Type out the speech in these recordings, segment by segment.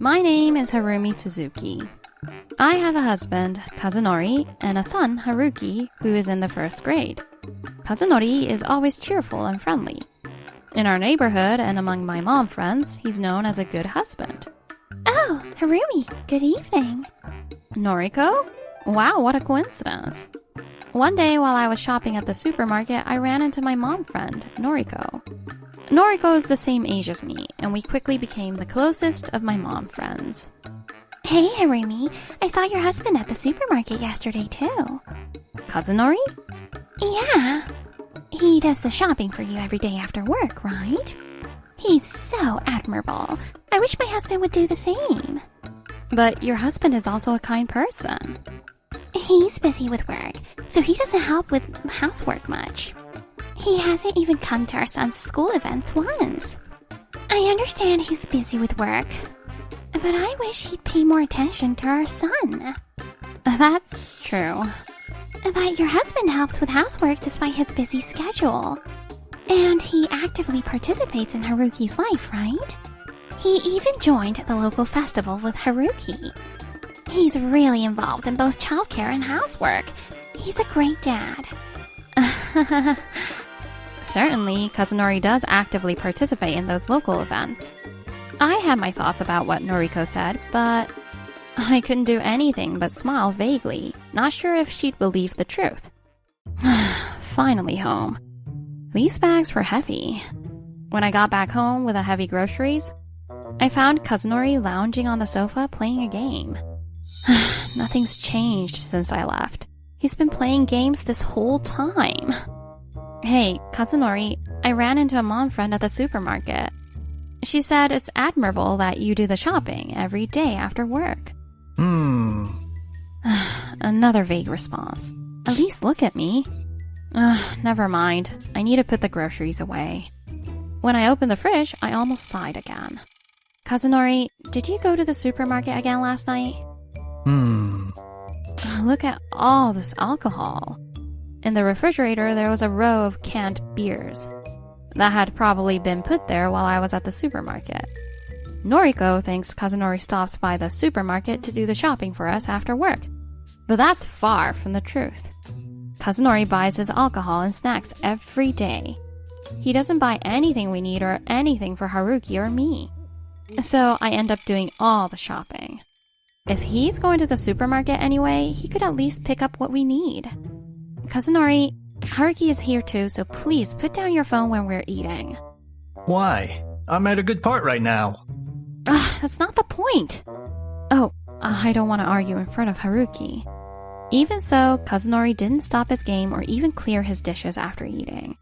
My name is Harumi Suzuki. I have a husband, Kazunori, and a son, Haruki, who is in the first grade. Kazunori is always cheerful and friendly. In our neighborhood and among my mom friends, he's known as a good husband. Oh, Harumi, good evening. Noriko? Wow, what a coincidence. One day while I was shopping at the supermarket, I ran into my mom friend, Noriko. Noriko is the same age as me, and we quickly became the closest of my mom friends. Hey, Harumi, I saw your husband at the supermarket yesterday, too. Kazunori? Yeah. He does the shopping for you every day after work, right? He's so admirable. I wish my husband would do the same. But your husband is also a kind person. He's busy with work, so he doesn't help with housework much. He hasn't even come to our son's school events once. I understand he's busy with work, but I wish he'd pay more attention to our son. That's true. But your husband helps with housework despite his busy schedule. And he actively participates in Haruki's life, right? He even joined the local festival with Haruki. He's really involved in both childcare and housework. He's a great dad. Certainly, Kazunori does actively participate in those local events. I had my thoughts about what Noriko said, but I couldn't do anything but smile vaguely, not sure if she'd believe the truth. Finally home. These bags were heavy. When I got back home with the heavy groceries, I found Kazunori lounging on the sofa playing a game. Nothing's changed since I left. He's been playing games this whole time. Hey, Kazunori, I ran into a mom friend at the supermarket. She said it's admirable that you do the shopping every day after work. Another vague response. At least look at me. Never mind. I need to put the groceries away. When I opened the fridge, I almost sighed again. Kazunori, did you go to the supermarket again last night? Look at all this alcohol. In the refrigerator, there was a row of canned beers. That had probably been put there while I was at the supermarket. Noriko thinks Kazunori stops by the supermarket to do the shopping for us after work. But that's far from the truth. Kazunori buys his alcohol and snacks every day. He doesn't buy anything we need or anything for Haruki or me. So I end up doing all the shopping. If he's going to the supermarket anyway, he could at least pick up what we need. Kazunori, Haruki is here too, so please put down your phone when we're eating. Why? I'm at a good part right now. That's not the point. Oh, I don't want to argue in front of Haruki. Even so, Kazunori didn't stop his game or even clear his dishes after eating.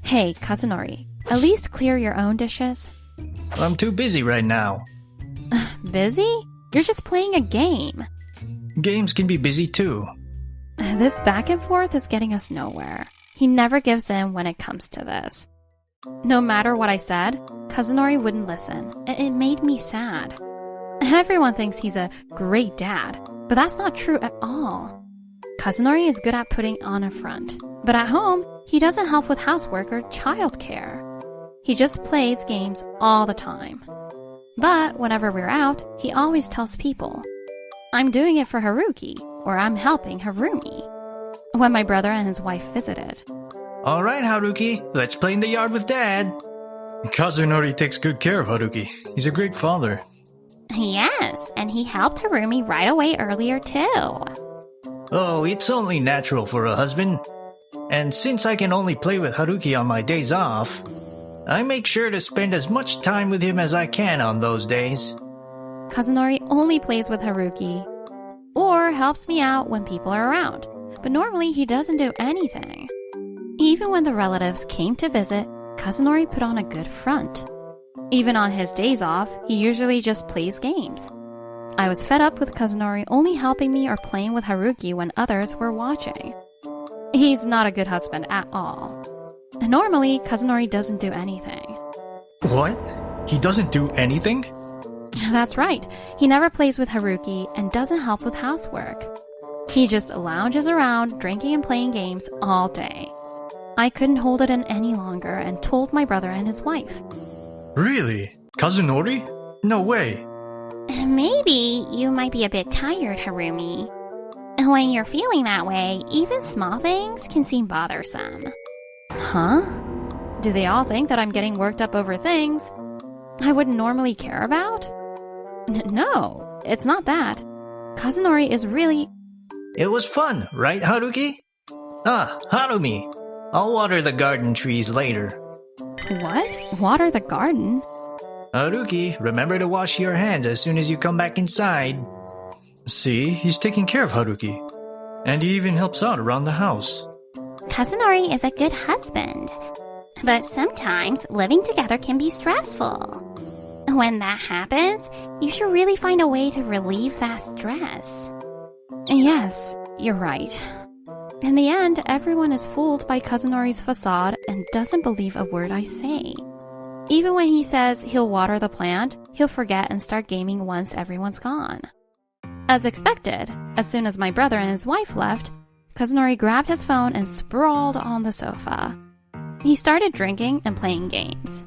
Hey, Kazunori, at least clear your own dishes. I'm too busy right now. Busy? You're just playing a game. Games can be busy too. This back and forth is getting us nowhere. He never gives in when it comes to this. No matter what I said, Kazunori wouldn't listen. It made me sad. Everyone thinks he's a great dad, but that's not true at all. Kazunori is good at putting on a front, but at home, he doesn't help with housework or childcare. He just plays games all the time. But whenever we're out, he always tells people, I'm doing it for Haruki, or I'm helping Harumi. When my brother and his wife visited. All right, Haruki, let's play in the yard with Dad. Kazunori takes good care of Haruki. He's a great father. Yes, and he helped Harumi right away earlier too. Oh, it's only natural for a husband. And since I can only play with Haruki on my days off, I make sure to spend as much time with him as I can on those days. Kazunori only plays with Haruki, or helps me out when people are around, but normally he doesn't do anything. Even when the relatives came to visit, Kazunori put on a good front. Even on his days off, he usually just plays games. I was fed up with Kazunori only helping me or playing with Haruki when others were watching. He's not a good husband at all. Normally, Kazunori doesn't do anything. What? He doesn't do anything? That's right. He never plays with Haruki and doesn't help with housework. He just lounges around, drinking and playing games all day. I couldn't hold it in any longer and told my brother and his wife. Really? Kazunori? No way. Maybe you might be a bit tired, Harumi. When you're feeling that way, even small things can seem bothersome. Huh? Do they all think that I'm getting worked up over things I wouldn't normally care about? No, it's not that. Kazunori is really... It was fun, right, Haruki? Ah, Harumi. I'll water the garden trees later. What? Water the garden? Haruki, remember to wash your hands as soon as you come back inside. See, he's taking care of Haruki. And he even helps out around the house. Kazunori is a good husband. But sometimes living together can be stressful. When that happens, you should really find a way to relieve that stress. Yes, you're right. In the end, everyone is fooled by Kazunori's facade and doesn't believe a word I say. Even when he says he'll water the plant, he'll forget and start gaming once everyone's gone. As expected, as soon as my brother and his wife left, Kazunori grabbed his phone and sprawled on the sofa. He started drinking and playing games.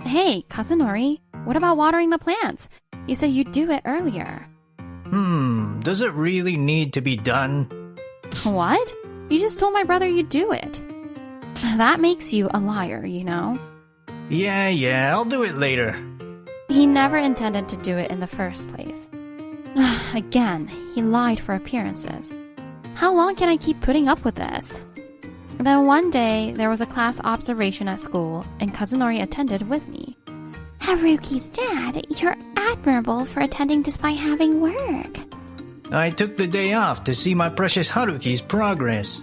Hey, Kazunori, what about watering the plants? You said you'd do it earlier. Does it really need to be done? What? You just told my brother you'd do it. That makes you a liar, you know? Yeah, I'll do it later. He never intended to do it in the first place. Again, he lied for appearances. How long can I keep putting up with this? Then one day, there was a class observation at school, and Kazunori attended with me. Haruki's dad, you're admirable for attending despite having work. I took the day off to see my precious Haruki's progress.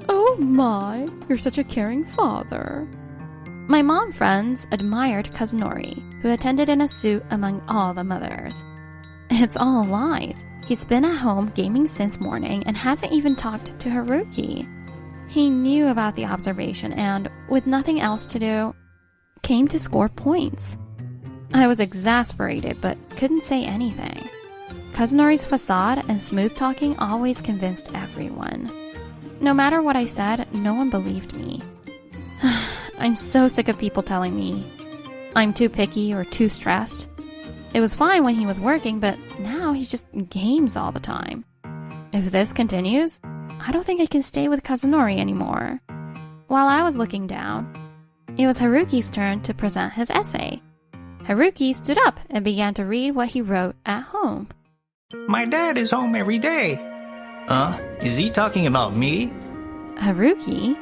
Oh my, you're such a caring father. My mom friends admired Kazunori, who attended in a suit among all the mothers. It's all lies. He's been at home gaming since morning and hasn't even talked to Haruki. He knew about the observation and, with nothing else to do, came to score points. I was exasperated but couldn't say anything. Kazunori's facade and smooth talking always convinced everyone. No matter what I said, no one believed me. I'm so sick of people telling me I'm too picky or too stressed. It was fine when he was working, but now he just games all the time. If this continues, I don't think I can stay with Kazunori anymore. While I was looking down, it was Haruki's turn to present his essay. Haruki stood up and began to read what he wrote at home. My dad is home every day. Is he talking about me? Haruki?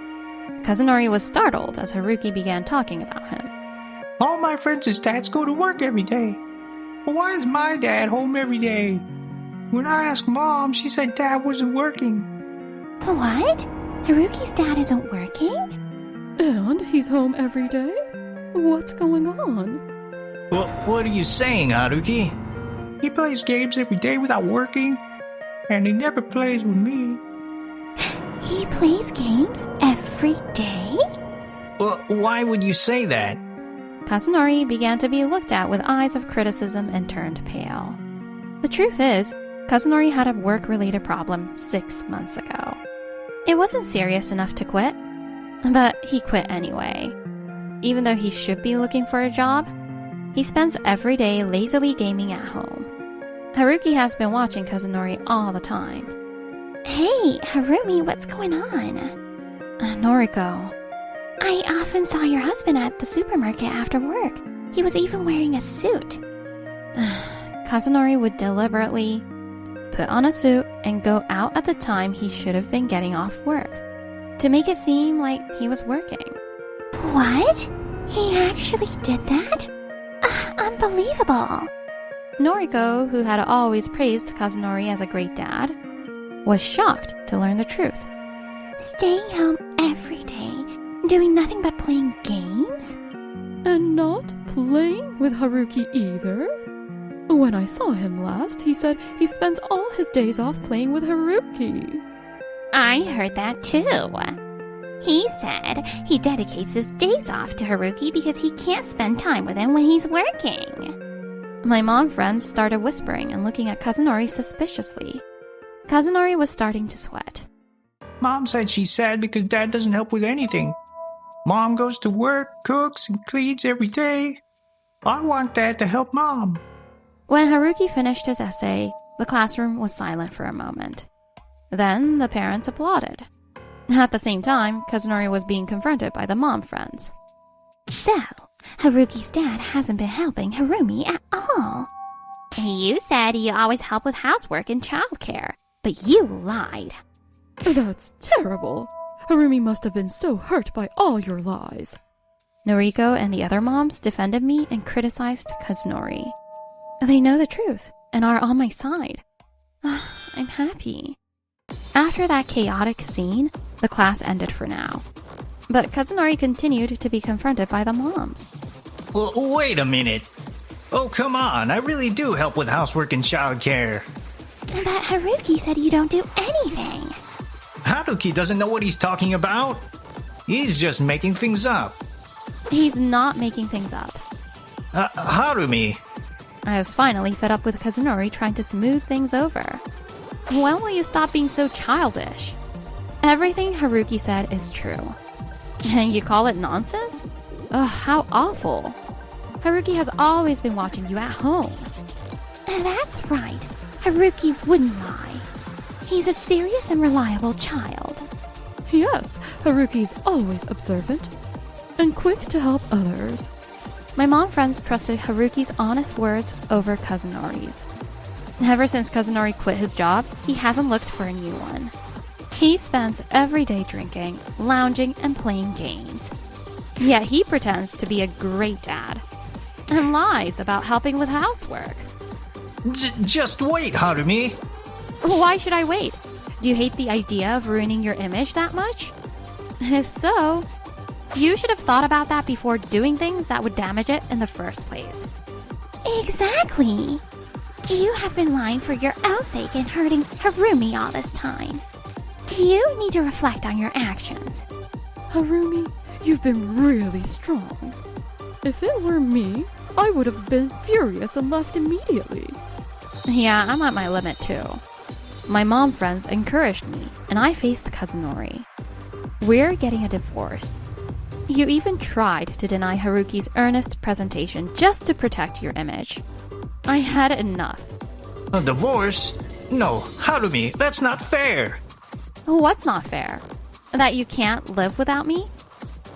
Kazunori was startled as Haruki began talking about him. All my friends' dads go to work every day. But why is my dad home every day? When I asked Mom, she said Dad wasn't working. What? Haruki's dad isn't working? And he's home every day? What's going on? Well, what are you saying, Haruki? He plays games every day without working, and he never plays with me. He plays games every day? Well, why would you say that? Kazunori began to be looked at with eyes of criticism and turned pale. The truth is, Kazunori had a work-related problem 6 months ago. It wasn't serious enough to quit, but he quit anyway. Even though he should be looking for a job, he spends every day lazily gaming at home. Haruki has been watching Kazunori all the time. Hey, Harumi, what's going on? Noriko. I often saw your husband at the supermarket after work. He was even wearing a suit. Kazunori would deliberately put on a suit and go out at the time he should have been getting off work, to make it seem like he was working. What? He actually did that? Unbelievable. Noriko, who had always praised Kazunori as a great dad, was shocked to learn the truth. Staying home every day, doing nothing but playing games? And not playing with Haruki either? When I saw him last, he said he spends all his days off playing with Haruki. I heard that too. He said he dedicates his days off to Haruki because he can't spend time with him when he's working. My mom friends started whispering and looking at Kazunori suspiciously. Kazunori was starting to sweat. Mom said she's sad because Dad doesn't help with anything. Mom goes to work, cooks, and cleans every day. I want Dad to help Mom. When Haruki finished his essay, the classroom was silent for a moment. Then the parents applauded. At the same time, Kazunori was being confronted by the mom friends. So, Haruki's dad hasn't been helping Harumi at all. You said you always help with housework and childcare, but you lied. That's terrible. Harumi must have been so hurt by all your lies. Noriko and the other moms defended me and criticized Kazunori. They know the truth and are on my side. I'm happy. After that chaotic scene, the class ended for now. But Kazunori continued to be confronted by the moms. Well, wait a minute. Oh, come on. I really do help with housework and childcare. But Haruki said you don't do anything. Haruki doesn't know what he's talking about. He's just making things up. He's not making things up. Harumi. I was finally fed up with Kazunori trying to smooth things over. When will you stop being so childish? Everything Haruki said is true. And you call it nonsense? Ugh, how awful. Haruki has always been watching you at home. That's right. Haruki wouldn't lie. He's a serious and reliable child. Yes, Haruki's always observant and quick to help others. My mom friends trusted Haruki's honest words over Kazunori's. Ever since Kazunori quit his job, he hasn't looked for a new one. He spends every day drinking, lounging, and playing games. Yet he pretends to be a great dad and lies about helping with housework. Just wait, Harumi. Why should I wait? Do you hate the idea of ruining your image that much? If so, you should have thought about that before doing things that would damage it in the first place. Exactly. You have been lying for your own sake and hurting Harumi all this time. You need to reflect on your actions. Harumi, you've been really strong. If it were me, I would have been furious and left immediately. Yeah, I'm at my limit too. My mom friends encouraged me, and I faced Kazunori. We're getting a divorce. You even tried to deny Haruki's earnest presentation just to protect your image. I had enough. A divorce? No, Harumi, that's not fair. What's not fair? That you can't live without me?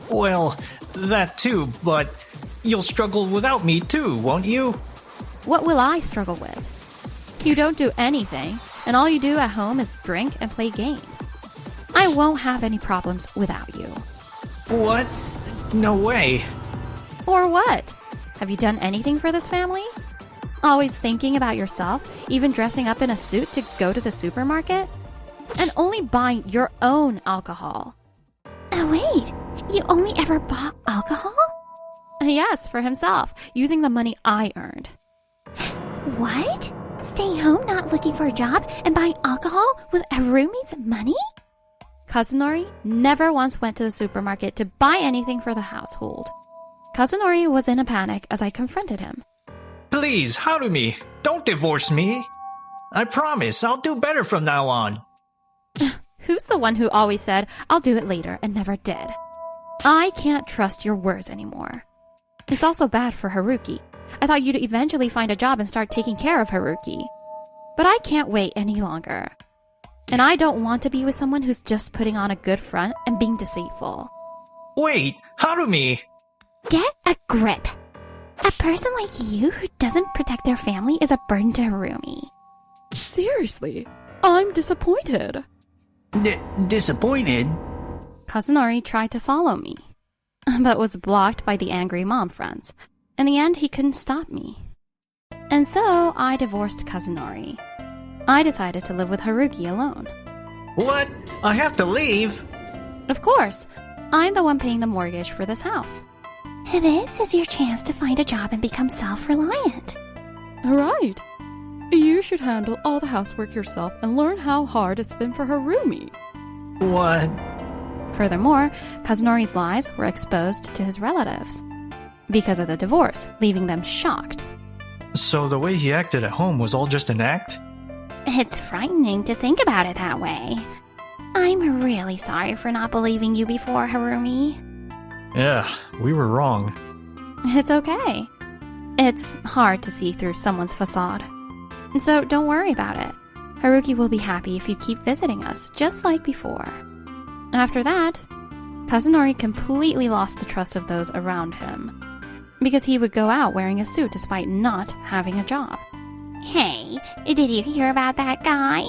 Well, that too, but you'll struggle without me too, won't you? What will I struggle with? You don't do anything, and all you do at home is drink and play games. I won't have any problems without you. What? No way. Or what? Have you done anything for this family? Always thinking about yourself, even dressing up in a suit to go to the supermarket? And only buying your own alcohol. Oh wait, you only ever bought alcohol? Yes, for himself, using the money I earned. What? Staying home not looking for a job and buying alcohol with Harumi's money? Kazunori never once went to the supermarket to buy anything for the household. Kazunori was in a panic as I confronted him. Please, Harumi, don't divorce me. I promise I'll do better from now on. Who's the one who always said, I'll do it later, and never did? I can't trust your words anymore. It's also bad for Haruki. I thought you'd eventually find a job and start taking care of Haruki. But I can't wait any longer. And I don't want to be with someone who's just putting on a good front and being deceitful. Wait, Harumi! Get a grip. A person like you who doesn't protect their family is a burden to Harumi. Seriously, I'm disappointed. Disappointed? Kazunori tried to follow me, but was blocked by the angry mom friends. In the end, he couldn't stop me. And so, I divorced Kazunori. I decided to live with Haruki alone. What? I have to leave? Of course, I'm the one paying the mortgage for this house. This is your chance to find a job and become self-reliant. Right. You should handle all the housework yourself and learn how hard it's been for Harumi. What? Furthermore, Kazunori's lies were exposed to his relatives because of the divorce, leaving them shocked. So the way he acted at home was all just an act? It's frightening to think about it that way. I'm really sorry for not believing you before, Harumi. Yeah, we were wrong. It's okay. It's hard to see through someone's facade. And so don't worry about it. Haruki will be happy if you keep visiting us, just like before. After that, Kazunori completely lost the trust of those around him, because he would go out wearing a suit despite not having a job. Hey, did you hear about that guy?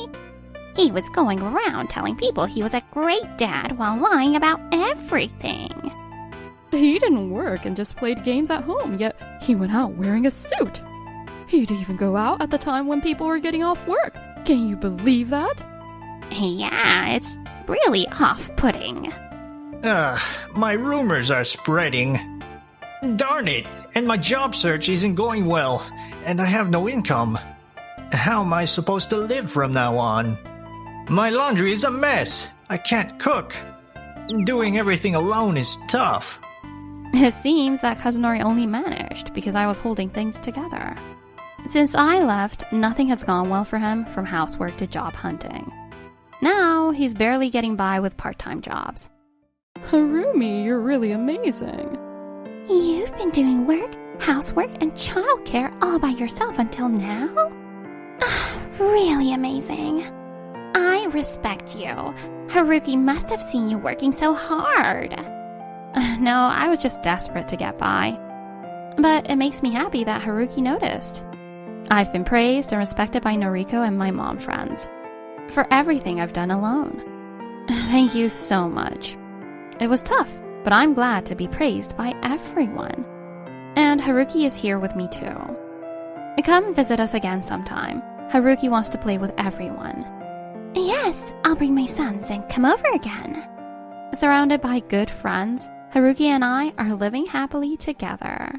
He was going around telling people he was a great dad while lying about everything. He didn't work and just played games at home, yet he went out wearing a suit. He'd even go out at the time when people were getting off work. Can you believe that? Yeah, it's really off-putting. My rumors are spreading. Darn it, and my job search isn't going well, and I have no income. How am I supposed to live from now on? My laundry is a mess. I can't cook. Doing everything alone is tough. It seems that Kazunori only managed because I was holding things together. Since I left, nothing has gone well for him from housework to job hunting. Now, he's barely getting by with part-time jobs. Harumi, you're really amazing. You've been doing work, housework, and childcare all by yourself until now? Really amazing. I respect you. Haruki must have seen you working so hard. No, I was just desperate to get by. But it makes me happy that Haruki noticed. I've been praised and respected by Noriko and my mom friends for everything I've done alone. Thank you so much. It was tough, but I'm glad to be praised by everyone. And Haruki is here with me too. Come visit us again sometime. Haruki wants to play with everyone. Yes, I'll bring my sons and come over again. Surrounded by good friends, Haruki and I are living happily together.